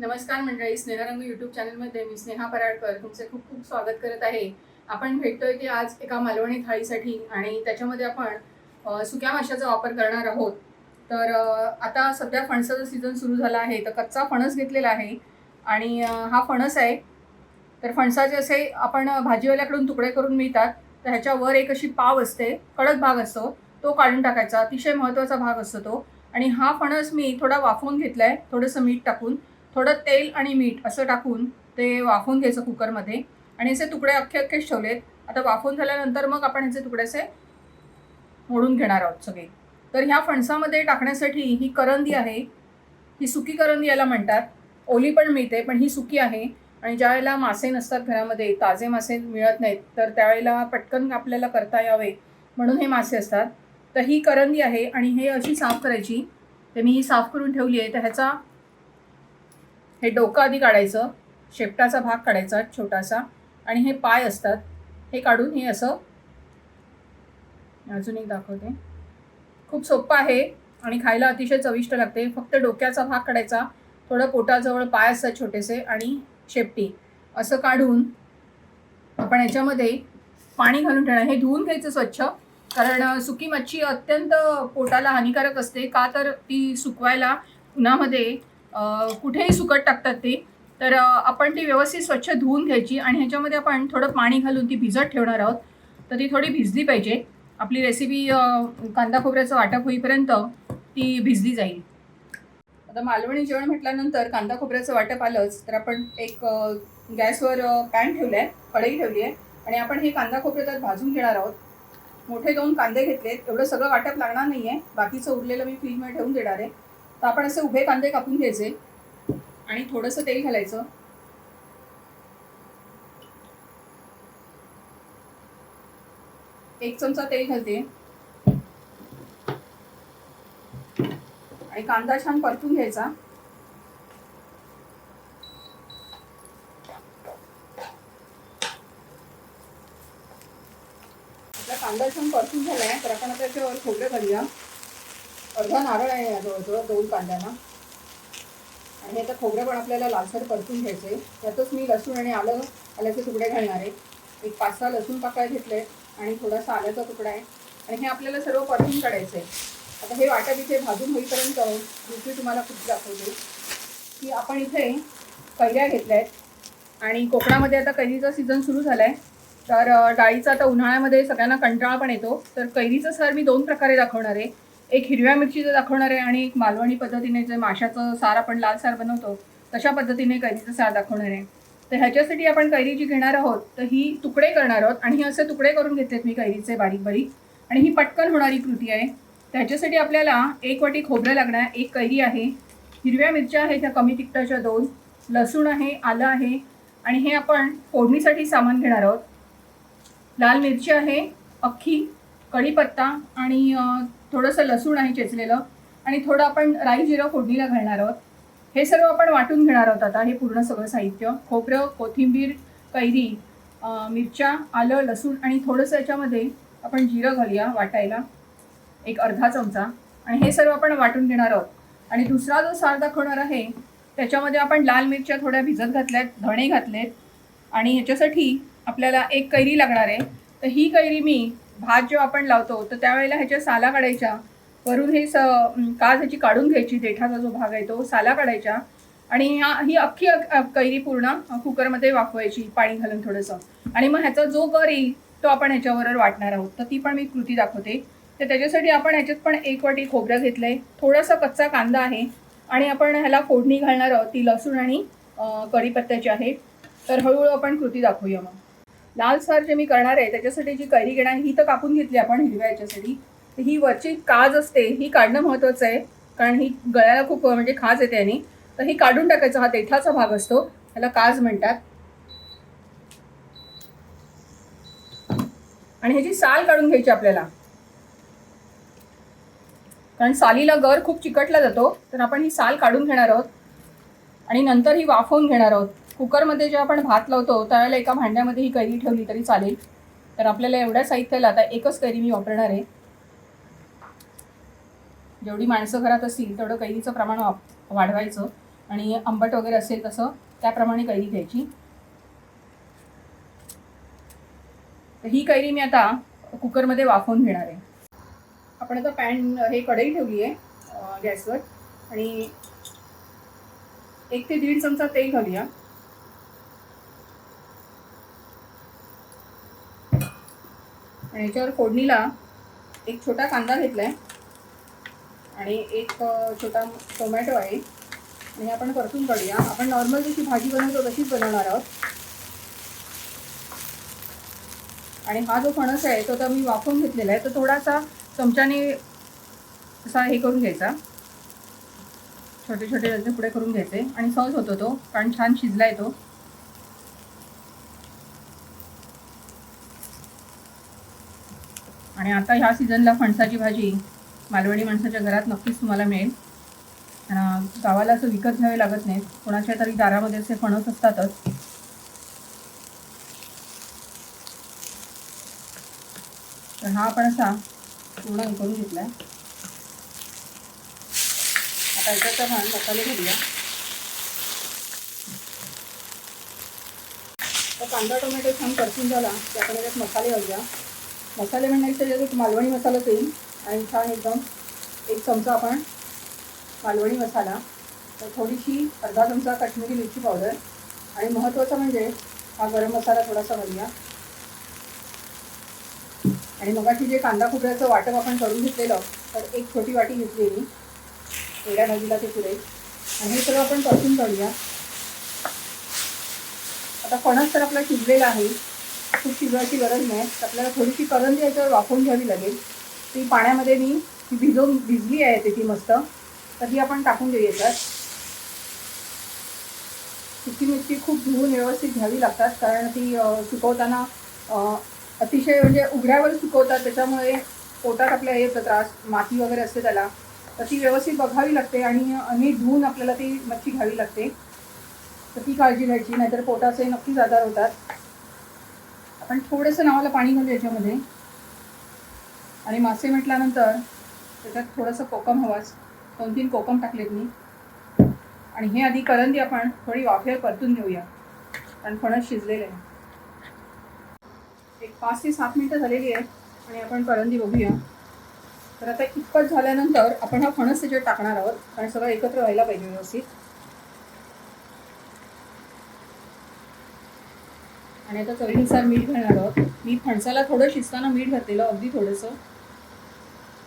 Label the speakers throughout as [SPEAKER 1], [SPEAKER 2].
[SPEAKER 1] नमस्कार मंडळी, स्नेहरंग यूट्यूब चॅनलमध्ये मी स्नेहा पराडकर तुमचे खूप खूप स्वागत करत आहे. आपण भेटतोय की आज एका मालवणी थाळीसाठी आणि त्याच्यामध्ये आपण सुक्या माशाचा वापर करणार आहोत. तर आता सध्या फणसाचा सीझन सुरू झाला आहे, तर कच्चा फणस घेतलेला आहे आणि हा फणस आहे. तर फणसाचे असे आपण भाजीवाल्याकडून तुकडे करून मिळतात. तर ह्याच्यावर एक अशी पाव असते, कडक भाग असतो, तो काढून टाकायचा. अतिशय महत्त्वाचा भाग असतो तो. आणि हा फणस मी थोडा वाफवून घेतला आहे, थोडंसं मीठ टाकून. थोडं तेल आणि मीठ असं टाकून ते वाफवून घ्यायचं कुकरमध्ये आणि असे तुकडे अख्खे अख्खेच ठेवलेत. आता वाफवून झाल्यानंतर मग आपण ह्याचे तुकडे असे मोडून घेणार आहोत सगळे. तर ह्या फणसामध्ये टाकण्यासाठी ही करंदी आहे, ही सुकी करंदी याला म्हणतात. ओली पण मिळते, पण ही सुकी आहे. आणि ज्या वेळेला मासे नसतात घरामध्ये, ताजे मासे मिळत नाहीत, तर त्यावेळेला पटकन आपल्याला करता यावे म्हणून हे मासे असतात. तर ही करंदी आहे आणि हे अशी साफ करायची. तर मी ही साफ करून ठेवली आहे. तर ह्याचा हे डोकं आधी काढायचं, शेपटाचा भाग काढायचा छोटासा आणि हे पाय असतात हे काढून हे असं. अजून एक दाखवते. खूप सोपं आहे आणि खायला अतिशय चविष्ट लागते. फक्त डोक्याचा भाग काढायचा, थोडं पोटाजवळ पाय असतात छोटेसे आणि शेपटी असं काढून आपण याच्यामध्ये पाणी घालून ठेवणार. हे धुवून घ्यायचं स्वच्छ, कारण सुकी मच्छी अत्यंत पोटाला हानिकारक असते. का तर ती सुकवायला उन्हामध्ये कुठेही सुकट टाकतात ते. तर आपण ती व्यवस्थित स्वच्छ धुवून घ्यायची आणि ह्याच्यामध्ये आपण थोडं पाणी घालून ती भिजत ठेवणार आहोत. तर ती थोडी भिजली पाहिजे. आपली रेसिपी कांदा खोबऱ्याचं वाटप होईपर्यंत ती भिजली जाईल. आता मालवणी जेवण म्हटल्यानंतर कांदा खोबऱ्याचं वाटप आलंच, तर आपण एक गॅसवर पॅन ठेवलं आहे, कढई ठेवली आहे आणि आपण हे कांदा खोबरे त्यात भाजून घेणार आहोत. मोठे 2 कांदे घेतलेत. एवढं सगळं वाटप लागणार नाही आहे, बाकीचं उरलेलं मी फ्रीजमध्ये ठेवून देणार आहे. तर आपण असे उभे कांदे कापून घ्यायचे आणि थोडंसं तेल घालायचं. एक चमचा तेल घालते आणि कांदा छान परतून घ्यायचा. आपला कांदा छान परतून झाला आहे, तर आपण आता त्याच्यावर खोबरं घालूया. अर्धा नारळ आहे याजवळ 2 कांद्यांना. आणि आता खोबरं पण आपल्याला लालसर परतून घ्यायचं आहे. त्यातच मी लसूण आणि आल्याचे तुकडे घालणार आहे. एक 5-6 लसूण पाकळ्या घेतले आणि थोडासा आल्याचा तुकडा आहे आणि हे आपल्याला सर्व परतून काढायचं आहे. आता हे वाटप इथे भाजून होईपर्यंत दुसरी तुम्हाला कुठे दाखवते की आपण इथे कैऱ्या घेतल्या आहेत आणि कोकणामध्ये आता कैरीचा सीझन सुरू झाला आहे. तर डाळीचा आता उन्हाळ्यामध्ये सगळ्यांना कंटाळा पण येतो. तर कैरीचं सार मी 2 प्रकारे दाखवणार आहे. एक हिरव्या मिरचीचं दाखवणार आहे आणि एक मालवणी पद्धतीने जे माशाचं सार आपण लाल सार बनवतो तशा पद्धतीने कैरीचं सार दाखवणार आहे. तर ह्याच्यासाठी आपण कैरी जी घेणार आहोत तर ही तुकडे करणार आहोत आणि हे असे तुकडे करून घेतलेत मी कैरीचे बारीक बारीक. आणि ही पटकन होणारी कृती आहे. त्याच्यासाठी आपल्याला 1 वाटी खोबरं लागणार, 1 कैरी आहे, हिरव्या मिरच्या आहेत त्या कमी तिखटाच्या 2, लसूण आहे, आलं आहे आणि हे आपण फोडणीसाठी सामान घेणार आहोत. लाल मिरची आहे अख्खी, कढीपत्ता आणि थोडंसं लसूण आहे चेचलेलं आणि थोडं आपण राई जिरं फोडणीला घालणार आहोत. हे सर्व आपण वाटून घेणार आहोत. आता हे पूर्ण सगळं साहित्य, खोबरं, कोथिंबीर, कैरी, मिरच्या, आलं, लसूण आणि थोडंसं याच्यामध्ये आपण जिरं घालूया वाटायला, एक अर्धा चमचा. आणि हे सर्व आपण वाटून घेणार आहोत. आणि दुसरा जो सार दाखवणार आहे त्याच्यामध्ये आपण लाल मिरच्या थोड्या भिजत घातल्यात, धणे घातलेत आणि ह्याच्यासाठी आपल्याला 1 कैरी लागणार आहे. तर ही कैरी मी भात जेव्हा आपण लावतो तर त्यावेळेला ह्याच्या साला काढायच्या, वरून हे काज ह्याची काढून घ्यायची, देठाचा जो भाग आहे तो साला काढायच्या आणि ही अख्खी कैरी पूर्ण कुकरमध्ये वाफवायची पाणी घालून थोडंसं. आणि मग ह्याचा जो गर येईल तो आपण ह्याच्यावर वाटणार आहोत. तर ती पण मी कृती दाखवते. तर त्याच्यासाठी आपण ह्याच्यात पण 1 वाटी खोबरं घेतलं आहे, थोडासा कच्चा कांदा आहे आणि आपण ह्याला फोडणी घालणार आहोत ती लसूण आणि कढीपत्त्याची आहे. तर हळूहळू आपण कृती दाखवूया. मग लाल सार जे मी करणार आहे त्याच्यासाठी जी कैरी घेणार ही तर कापून घेतली आपण हिरव्या याच्यासाठी. तर ही वरची काज असते ही काढणं महत्त्वाचं आहे, कारण ही गळ्याला खूप म्हणजे खाज येते आणि तर ही काढून टाकायचा. हा देठाचा भाग असतो, ह्याला काज म्हणतात. आणि ह्याची साल काढून घ्यायची आपल्याला, कारण सालीला गर खूप चिकटला जातो. तर आपण ही साल काढून घेणार आहोत आणि नंतर ही वाफवून घेणार आहोत. कुकरमध्ये जेव्हा आपण भात लावतो त्यावेळेला एका भांड्यामध्ये ही कैरी ठेवली तरी चालेल. तर आपल्याला एवढ्या साहित्याला आता 1च कैरी मी वापरणार आहे. जेवढी माणसं घरात असतील तेवढं कैरीचं प्रमाण वाढवायचं. आणि आंबट वगैरे असेल तसं त्याप्रमाणे कैरी घ्यायची. तर ही कैरी मी आता कुकरमध्ये वाफवून घेणार आहे. आपण आता पॅन हे कढई ठेवली आहे गॅसवर आणि 1 ते 1.5 चमचा तेल घालूया. आणि याच्यावर फोडणीला एक छोटा कांदा घेतलाय आणि एक छोटा टोमॅटो आहे आणि आपण परतून काढूया. आपण नॉर्मल जशी भाजी बनवतो तशीच बनवणार आहोत. आणि हा जो फणस आहे तो तर मी वाफवून घेतलेला आहे, तर थोडासा चमच्याने असा हे करून घ्यायचा, छोटे छोटे त्याचे पुढे करून घ्यायचे आणि सहज होतो तो, कारण छान शिजलाय तो. आणि आता ह्या सीझनला फणसाची भाजी मालवणी माणसाच्या घरात नक्कीच तुम्हाला मिळेल. गावाला असं विकत घ्यावे लागत नाही, कोणाच्या तरी दारामध्ये असे फणस असतातच. तर हा आपण असा पूर्ण हे करून घेतला. आता याच्यात आपण मसाले घालूया. तर कांदा टोमॅटो छान परतून झाला की आपण याच्यात मसाले घालूया. मसाले म्हणण्यापेक्षा त्याच्यात मालवणी मसालाच येईल आणि छान एकदम 1 चमचा आपण मालवणी मसाला, तर थोडीशी अर्धा चमचा काश्मीरी मिरची पावडर आणि महत्त्वाचं म्हणजे हा गरम मसाला थोडासा घालूया. आणि मगाशी जे कांदा खोबऱ्याचं वाटप आपण करून घेतलेलं, तर 1 छोटी वाटी घेतलेली एवढ्या भाजीला ते पुरेल. आणि हे सगळं आपण परतून काढूया. आता फणस तर आपला शिजलेला आहे, खूप शिजवायची गरज नाही. तर आपल्याला थोडीशी करंजी याच्यावर वाफवून घ्यावी लागेल. ती पाण्यामध्ये मी भिजली आहे ती मस्त, तर ही आपण टाकून देऊ याच्यात. सुकी मिरची खूप धुवून व्यवस्थित घ्यावी लागतात, कारण ती सुकवताना अतिशय म्हणजे उघड्यावर सुकवतात, त्याच्यामुळे पोटात आपल्या येतं त्रास, माती वगैरे असते त्याला, तर ती व्यवस्थित बघावी लागते आणि नीट धुवून आपल्याला ती मच्छी घ्यावी लागते. तर ती काळजी घ्यायची, नाहीतर पोटाचे नक्कीच आजार होतात. आपण थोडंसं नावाला पाणी घालू याच्यामध्ये आणि मासे म्हटल्यानंतर त्याच्यात थोडंसं कोकम हवाच, 2-3 कोकम टाकलेत मी. आणि हे आधी करंदी आपण थोडी वाफेवर परतून घेऊया, कारण फणस शिजलेलं आहे. एक 5 ते 7 मिनटं झालेली आहे आणि आपण करंदी बघूया. तर आता इतपत झाल्यानंतर आपण हा फणस त्याच्यात टाकणार आहोत, कारण सगळं एकत्र व्हायला पाहिजे व्यवस्थित. आणि आता चवीनुसार मीठ घालणार आहोत. मी फणसाला थोडं शिजताना मीठ घातलेलं, अगदी थोडंसं,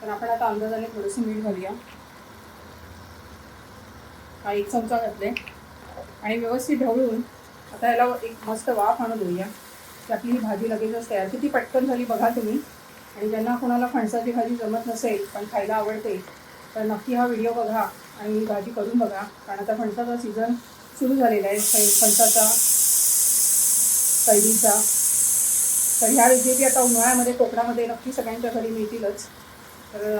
[SPEAKER 1] तर आपण आता अंदाजाने थोडंसं मीठ घालूया. हा 1 चमचा घातले आणि व्यवस्थित ढवळून आता याला एक मस्त वाफ आणू देऊया, की आपली ही भाजी लगेचच तयार. किती पटकन झाली बघा तुम्ही. आणि ज्यांना कोणाला फणसाची भाजी जमत नसेल पण खायला आवडते, तर नक्की हा व्हिडिओ बघा आणि ही भाजी करून बघा, कारण आता फणसाचा सीझन सुरू झालेला आहे, फणसाचा, कैरीचा. तर ह्या रेसिपी आता उन्हाळ्यामध्ये कोकणामध्ये नक्की सगळ्यांच्या घरी मिळतीलच. तर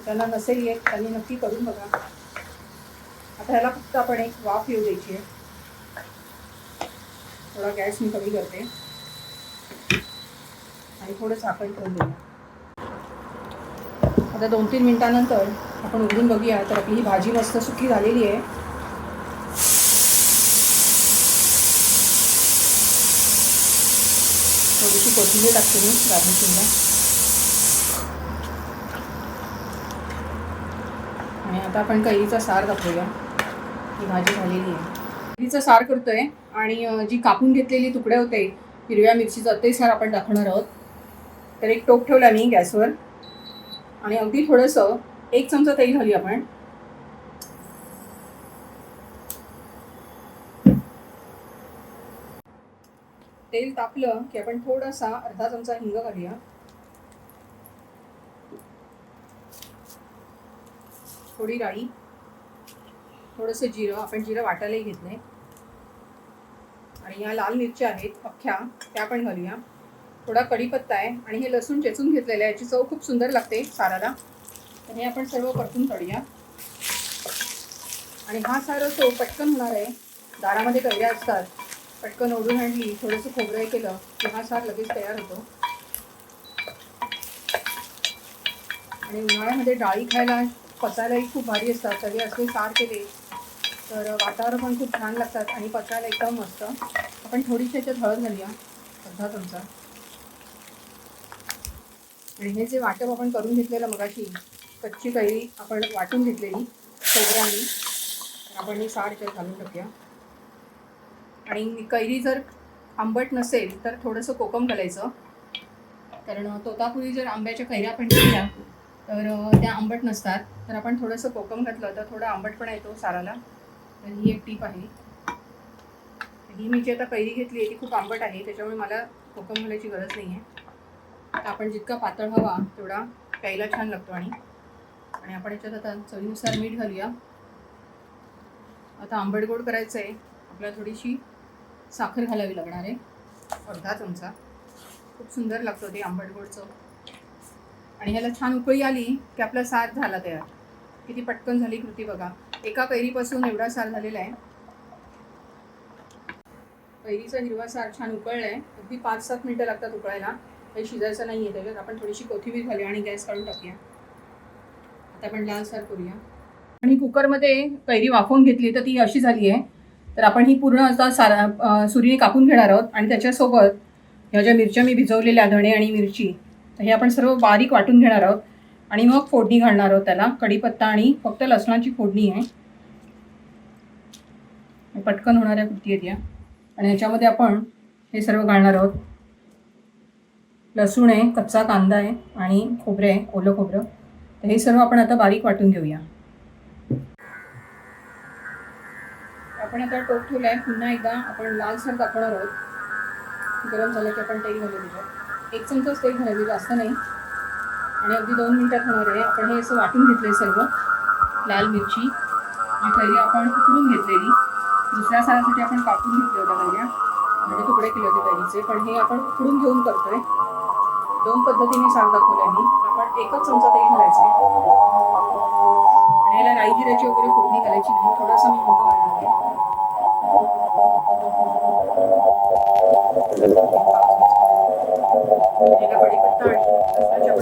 [SPEAKER 1] ज्यांना नसेल येत त्यांनी नक्की करून बघा. आता ह्याला फक्त आपण एक वाफ येऊ द्यायची आहे. थोडा गॅस मी कमी करते आणि थोडं झाकण ठेवून देऊया. आता 2-3 मिनिटानंतर आपण उघडून बघूया, तर आपली ही भाजी मस्त सुकी झालेली आहे. थोडीशी कोथिंबीर टाकते मी गार्निशिंगला. आणि आता आपण कैरीचा सार दाखवूया. ही भाजी झालेली आहे. कैरीचा सार करतोय आणि जी कापून घेतलेली तुकडे होते हिरव्या मिरचीचं, ते सार आपण टाकणार आहोत. तर एक टोप ठेवला मी गॅसवर आणि अगदी थोडंसं 1 चमचा तेल घालूया आपण. तेल तापलं की आपण थोडासा अर्धा चमचा हिंग घालूया. थोडी राई, थोडंसं जिरं, आपण जिरं वाटायलाही घेतलंय. आणि या लाल मिरच्या आहेत अख्ख्या, त्या पण घालूया. थोडा कढीपत्ता आहे आणि हे लसूण चेचून घेतलेलं आहे. याची चव खूप सुंदर लागते साराला. तर हे आपण सर्व परतून काढूया. आणि हा सार असो पटकन होणार आहे. दारामध्ये कैऱ्या असतात, पटकन ओढून आणली, थोडंसं खोबरं केलं की हा सार लगेच तयार होतो. आणि उन्हाळ्यामध्ये डाळी खायला पचायलाही खूप भारी असतात. सगळे असले सार केले तर वाटावर पण खूप छान लागतात आणि पचायला एकदम मस्त. आपण थोडीशी याच्यात हळद घालूया, अर्धा चमचा. आणि हे जे वाटप आपण करून घेतलेलं मगाशी, कच्ची कैरी आपण वाटून घेतलेली खोबऱ्याने, आपण ही सार याच्यात घालून टाकूया. आणि कैरी जर आंबट नसेल तर थोडंसं कोकम घालायचं, कारण तोतापुरी जर आंब्याच्या कैऱ्या आपण घेतल्या तर त्या आंबट नसतात. तर आपण थोडंसं कोकम घातलं तर थोडा आंबटपणा येतो साराला. तर ही एक टीप आहे. ही मी जी आता कैरी घेतली आहे ती खूप आंबट आहे, त्याच्यामुळे मला कोकम घालायची गरज नाही आहे. आपण जितका पातळ हवा तेवढा प्यायला छान लागतो. आणि आपण याच्यात आता चवीनुसार मीठ घालूया. आता आंबट गोड करायचं आहे, आपल्याला थोडीशी साखर घालावी लागणार आहे, अर्धा चमचा. खूप सुंदर लागतो ते आंबट गोडचं. आणि ह्याला छान उकळी आली की आपला सार झाला तयार. किती पटकन झाली कृती बघा, एका कैरीपासून एवढा सार झालेला आहे. कैरीचा हिरवा सार छान उकळला आहे, अगदी 5-7 मिनटं लागतात उकळायला. काही शिजायचं नाही आहे त्याच्यात. आपण थोडीशी कोथिंबीर घालूया आणि गॅस काढून टाकूया. आता आपण लाल सार करूया. आणि कुकरमध्ये कैरी वाफवून घेतली तर ती अशी झाली आहे. तर आपण ही पूर्ण आता सुरीने कापून घेणार आहोत. आणि त्याच्यासोबत ह्या ज्या मिरच्या मी भिजवलेल्या, धणे आणि मिरची, तर हे आपण सर्व बारीक वाटून घेणार आहोत. आणि मग फोडणी घालणार आहोत त्याला. कढीपत्ता आणि फक्त लसणाची फोडणी आहे. पटकन होणाऱ्या कृती आहेत या. आणि ह्याच्यामध्ये आपण हे सर्व घालणार आहोत. लसूण आहे, कच्चा कांदा आहे आणि खोबरे आहे, ओलं खोबरं. तर हे सर्व आपण आता बारीक वाटून घेऊया. आपण आता टोप ठेवला आहे. पुन्हा एकदा आपण लालसर दाखवणार आहोत. गरम झालं की आपण तेल घालू त्याच्यात. 1 चमचाच तेल घालायचं, जास्त नाही. आणि अगदी 2 मिनिटात होणार आहे. आपण हे असं वाटून घेतलं आहे सर्व. लाल मिरची जी कैरी आपण उकडून घेतलेली, दुसऱ्या सारासाठी आपण कापून घेतल्या होत्या कैऱ्या, म्हणजे तुकडे केले होते कैरीचे, पण हे आपण उकडून घेऊन करतोय. 2 पद्धतीने सार दाखवले मी. आपण 1च चमचा तेल घालायचं आहे. आणि याला राई जिऱ्याची वगैरे फोडणी घालायची नाही. थोडासा मी मोठं घालणार आहे. याला कढीपत्ता आणि लसणाच्या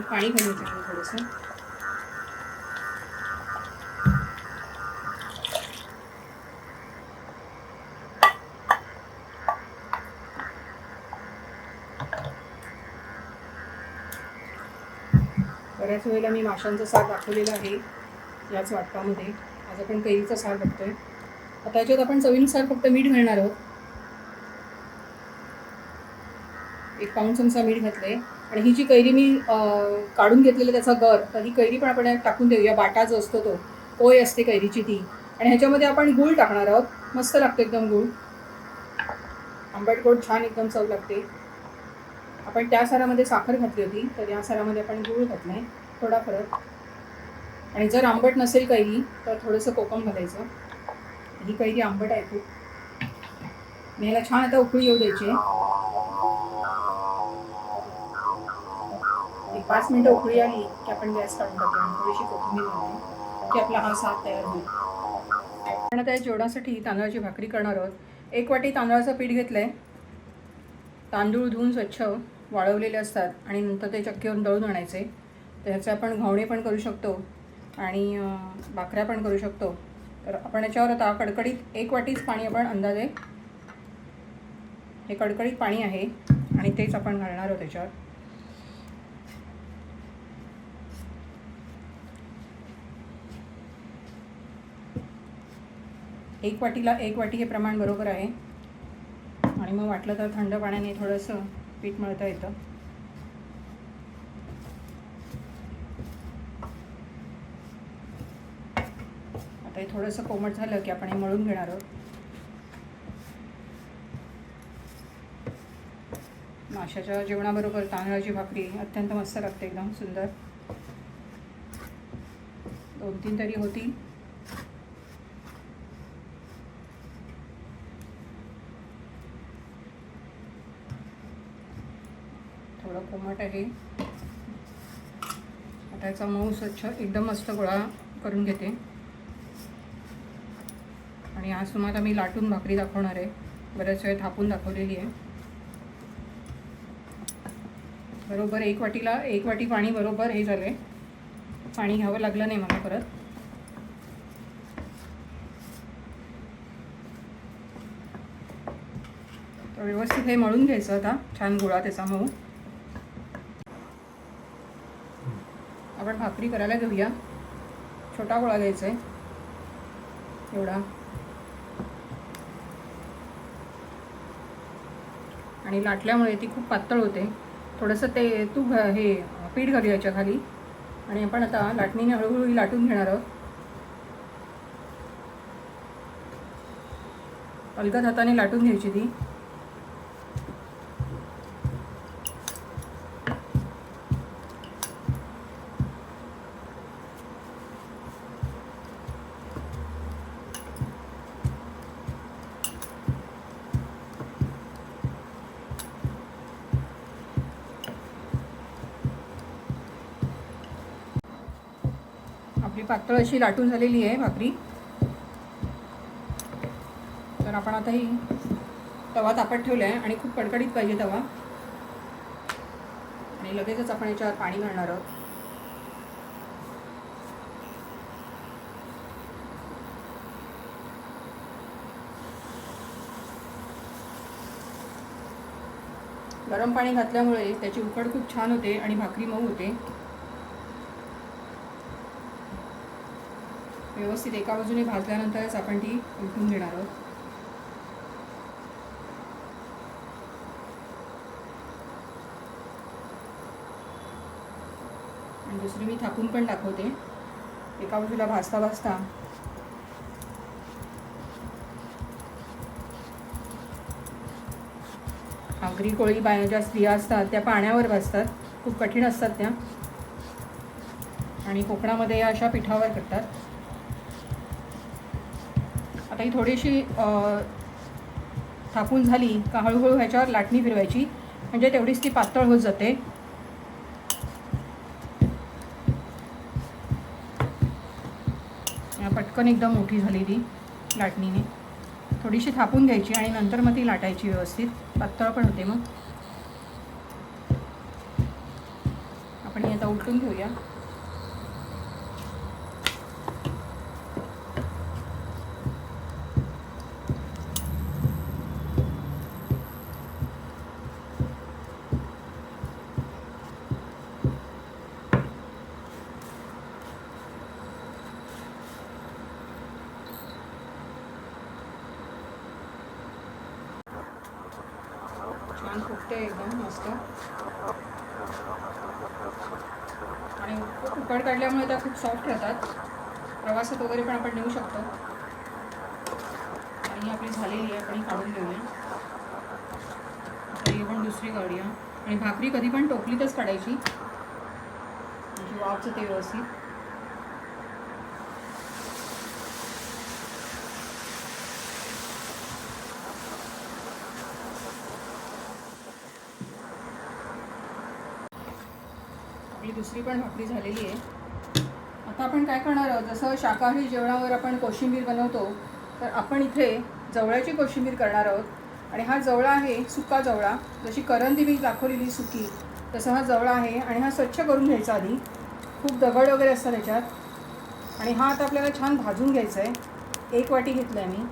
[SPEAKER 1] पाणी घालायचं थोडंसं. बऱ्याच वेळेला मी माशांचं सार दाखवलेलं आहे याच वाटपामध्ये. आज आपण कैरीचा सार बघतोय. आता याच्यात आपण चवीनुसार फक्त मीठ घालणार आहोत. 1 पाऊण चमचा मीठ घातलं आहे. आणि ही जी कैरी मी काढून घेतलेलं त्याचा गर, तर ही कैरी पण आपण टाकून देऊया. बाटा जो असतो तो, पोय असते कैरीची ती. आणि ह्याच्यामध्ये आपण गूळ टाकणार आहोत. मस्त लागतो एकदम गूळ, आंबट गोड छान एकदम चव लागते. आपण त्या सारामध्ये साखर घातली होती, तर या सारामध्ये आपण गूळ घातला आहे, थोडा फरक. आणि जर आंबट नसेल कैरी तर थोडंसं कोकम घालायचं. ही कैरी आंबट आहे खूप. आणि ह्याला छान आता उकळी येऊ द्यायची. 5 मिनटं उकळी आली की आपण गॅस काढून टाकूया आणि थोडीशी कोथिंबीर घालूया की आपला हा सार तयार होईल. आपण आता या जेवणासाठी तांदळाची भाकरी करणार आहोत. 1 वाटी तांदळाचं पीठ घेतलं आहे. तांदूळ धुवून स्वच्छ वाळवलेले असतात आणि नंतर ते चक्कीवरून दळून आणायचे. त्याचे आपण घावणे पण करू शकतो आणि भाकऱ्या पण करू शकतो. तर आपण याच्यावर आता कडकडीत 1 वाटीच पाणी आपण अंदाजे, हे कडकडीत पाणी आहे आणि तेच आपण घालणार आहोत त्याच्यावर. एक वाटीला 1 वाटी हे प्रमाण बरोबर आहे. आणि मग वाटलं तर थंड पाण्याने थोडंसं पीठ मळता येतं. आता हे थोडंसं कोमट झालं की आपण हे मळून घेणार आहोत. माशाच्या जेवणाबरोबर तांदळाची भाकरी अत्यंत मस्त लागते, एकदम सुंदर. 2-3 तरी होती. कोमट आहे. आट्याचा मऊ स्वच्छ एकदम मस्त गोळा करून घेते. आणि आज तुम्हाला मी लाटून भाकरी दाखवणार आहे. बऱ्याच वेळ थापून दाखवलेली आहे. बरोबर 1 वाटीला 1 वाटी पाणी बरोबर हे झालं आहे. पाणी घ्यावं लागलं नाही मला परत. तर व्यवस्थित हे मळून घ्यायचं आता. छान गोळा त्याचा मऊ. आपण भाकरी करायला घेऊया. छोटा गोळा घ्यायचा आहे एवढा. आणि लाटल्यामुळे ती खूप पातळ होते. थोडंसं ते तू हे पीठ घालू याच्या खाली. आणि आपण आता लाटणीने हळूहळू लाटून घेणार आहोत. अलगद हाताने लाटून घ्यायची ती. आपली पातळ अशी लाटून झालेली आहे भाकरी. तर आपण आता ही तवा तापत ठेवला आहे आणि खूप कडकडीत पाहिजे तवा. आणि लगेचच आपण याच्यावर पाणी घालणार आहोत. गरम पाणी घातल्यामुळे त्याची उकड खूप छान होते आणि भाकरी मऊ होते. व्यवस्थित एका बाजूने भाजल्यानंतरच आपण ती उलटून घेणार आहोत. आणि दुसरी मी थापून पण दाखवते. एका बाजूला भाजता भाजता आगरी कोळी ज्या स्त्रिया असतात त्या पाण्यावर भाजतात. खूप कठीण असतात त्या. आणि कोकणामध्ये या अशा पिठावर करतात. आता ही थोडीशी थापून झाली का हळूहळू ह्याच्यावर लाटणी फिरवायची. म्हणजे तेवढीच ती पातळ होत जाते. पटकन एकदम मोठी झाली ती लाटणीने. थोडीशी थापून घ्यायची आणि नंतर मग ती लाटायची व्यवस्थित. पातळ पण होते मग. आपण ही आता उलटून घेऊया. छान फुगते एकदम मस्त. आणि उकड काढल्यामुळे त्या खूप सॉफ्ट राहतात. प्रवासात वगैरे पण आपण नेऊ शकतो. आणि आपली झालेली आहे. आपण काढून घेऊया. तरी पण दुसरी काढूया. आणि भाकरी कधी पण टोपलीतच काढायची म्हणजे वाफचं ते व्यवस्थित. दुसरी पण भाकरी झालेली आहे. आता आपण काय करणार आहोत. जसं शाकाहारी जेवणावर आपण कोशिंबीर बनवतो तर आपण इथे जवळ्याची कोशिंबीर करणार आहोत. आणि हा जवळा आहे सुका जवळा. जशी करंदी मी दाखवलेली सुकी तसा हा जवळा आहे. आणि हा स्वच्छ करून घ्यायचा आधी. खूप दगड वगैरे असतात त्याच्यात. आणि हा आता आपल्याला छान भाजून घ्यायचा आहे. 1 वाटी घेतला आहे मी.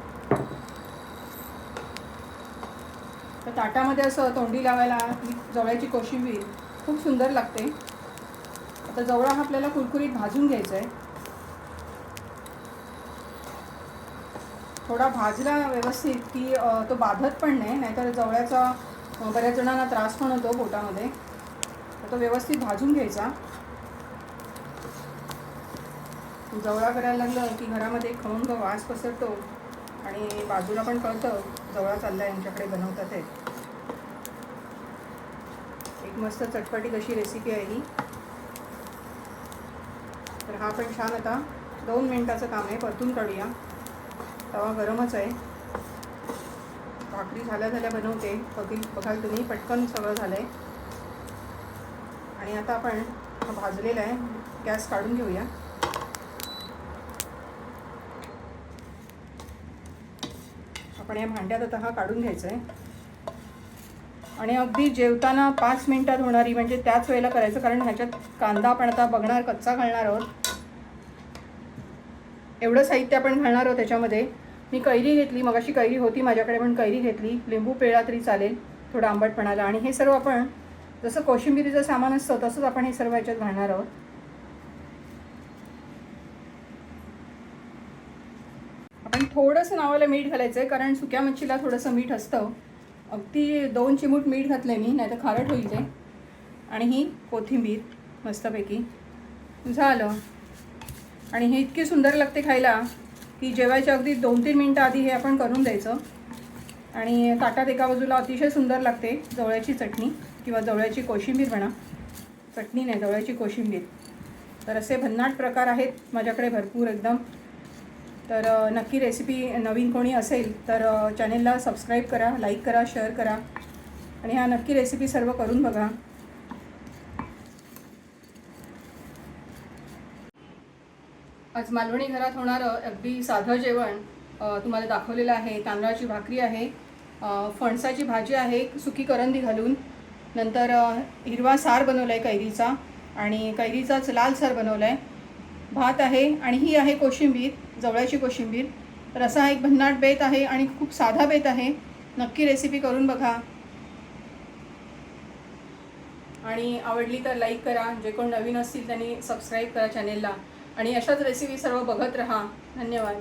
[SPEAKER 1] तर ताटामध्ये असं तोंडी लावायला ही जवळ्याची कोशिंबीर खूप सुंदर लागते. आता जवळा हा आपल्याला कुरकुरीत भाजून घ्यायचा आहे. थोडा भाजला व्यवस्थित की तो बाधत पण नाही. नाहीतर जवळ्याचा बऱ्याच जणांना त्रास पण होतो पोटामध्ये. तर तो व्यवस्थित भाजून घ्यायचा. जवळा करायला लागलं की घरामध्ये खमंग वास पसरतो. आणि बाजूला पण कळतं जवळा चालला यांच्याकडे बनवतात ते. एक मस्त चटपटीत अशी रेसिपी आहे ही. तर हा पण छान आता 2 मिनिटाचं काम आहे. परतून काढूया. तवा गरमच आहे. भाकरी झाल्या झाल्या बनवते. बघाल तुम्ही पटकन सगळं झालं आहे. आणि आता आपण हा भाजलेला आहे, गॅस काढून घेऊया. आपण या भांड्यात आता हा काढून घ्यायचा आहे आणि अगदी जेवताना 5 मिनिटात होणारी, म्हणजे त्याच वेळेला करायचं, कारण ह्याच्यात कांदा आपण आता बघणार कच्चा घालणार आहोत. एवढं साहित्य आपण घालणार आहोत त्याच्यामध्ये. मी कैरी घेतली, मगाशी कैरी होती माझ्याकडे पण कैरी घेतली, लिंबू पिळला तरी चालेल थोडा आंबटपणाला. आणि हे सर्व आपण जसं कोशिंबिरीचं सामान असतं तसंच आपण हे सर्व ह्याच्यात घालणार आहोत. आपण थोडंसं नावाला मीठ घालायचं आहे, कारण सुक्या मच्छीला थोडंसं मीठ असतं. अगदी 2 चिमूट मीठ घातलं आहे मी, नाही तर खारट होईल ते. आणि ही कोथिंबीर मस्तपैकी झालं. आणि हे इतकी सुंदर लागते खायला की जेवायच्या अगदी 2-3 मिनटं आधी हे आपण करून द्यायचं. आणि ताटात एका बाजूला अतिशय सुंदर लागते जवळ्याची चटणी किंवा जवळ्याची कोशिंबीर म्हणा, चटणी नाही जवळ्याची कोशिंबीर. तर असे भन्नाट प्रकार आहेत माझ्याकडे भरपूर एकदम. तर नक्की रेसिपी नवीन कोणी असेल तर चॅनेलला सबस्क्राईब करा, लाईक करा, शेअर करा आणि ह्या नक्की रेसिपी सर्व करून बघा. आज मालवणी घरात होणारं अगदी साधं जेवण तुम्हाला दाखवलेलं आहे. तांदळाची भाकरी आहे, फणसाची भाजी आहे सुकी करंदी घालून, नंतर हिरवा सार बनवला आहे कैरीचा आणि कैरीचाच लाल सार बनवला आहे, भात आहे आणि ही आहे कोशिंबीर, जवळ्याची कोशिंबीर. तर असा एक भन्नाट बेत आहे आणि खूप साधा बेत आहे. नक्की रेसिपी करून बघा आणि आवडली तर लाईक करा. जे कोण नवीन असतील त्यांनी सबस्क्राईब करा चॅनेलला आणि अशाच रेसिपी सर्व बघत राहा. धन्यवाद.